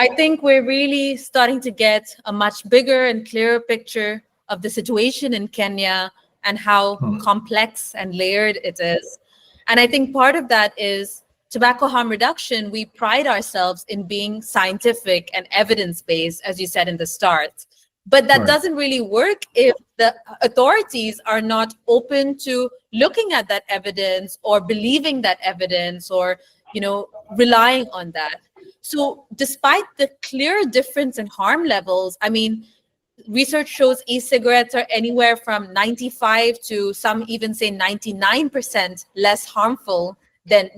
I think we're really starting to get a much bigger and clearer picture of the situation in Kenya and how complex and layered it is. And I think part of that is tobacco harm reduction. We pride ourselves in being scientific and evidence-based, as you said in the start. But that doesn't really work if the authorities are not open to looking at that evidence or believing that evidence or, relying on that. So despite the clear difference in harm levels, I mean, research shows e-cigarettes are anywhere from 95 to some even say 99% less harmful than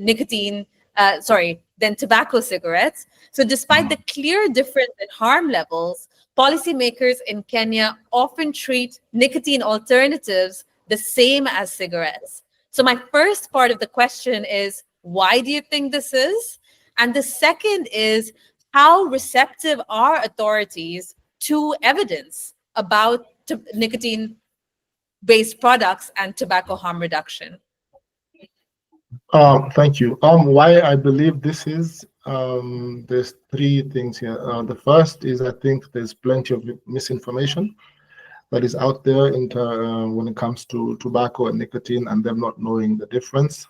than tobacco cigarettes. So despite the clear difference in harm levels, policymakers in Kenya often treat nicotine alternatives the same as cigarettes. So my first part of the question is, why do you think this is? And the second is, how receptive are authorities to evidence about nicotine-based products and tobacco harm reduction? Thank you. Why I believe this is, there's three things here. The first is I think there's plenty of misinformation that is out there when it comes to tobacco and nicotine and them not knowing the difference.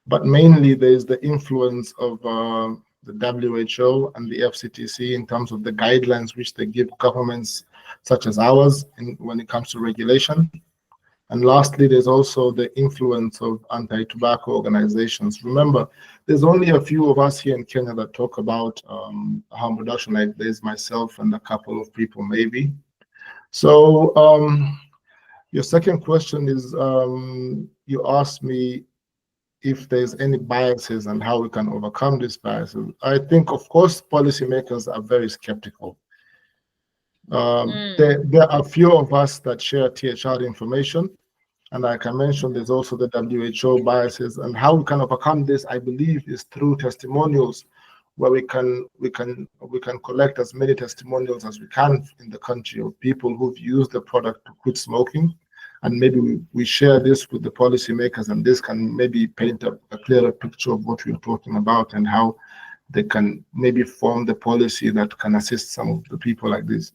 But mainly there's the influence of the WHO and the FCTC in terms of the guidelines which they give governments such as ours when it comes to regulation. And lastly, there's also the influence of anti-tobacco organizations. Remember, there's only a few of us here in Kenya that talk about harm reduction, like there's myself and a couple of people maybe. So your second question is, you asked me if there's any biases and how we can overcome these biases. I think, of course, policymakers are very skeptical. There are few of us that share THR information, and like I mentioned, there's also the WHO biases. And how we can overcome this, I believe, is through testimonials, where we can collect as many testimonials as we can in the country of people who've used the product to quit smoking, and maybe we share this with the policymakers, and this can maybe paint a clearer picture of what we're talking about and how they can maybe form the policy that can assist some of the people like this.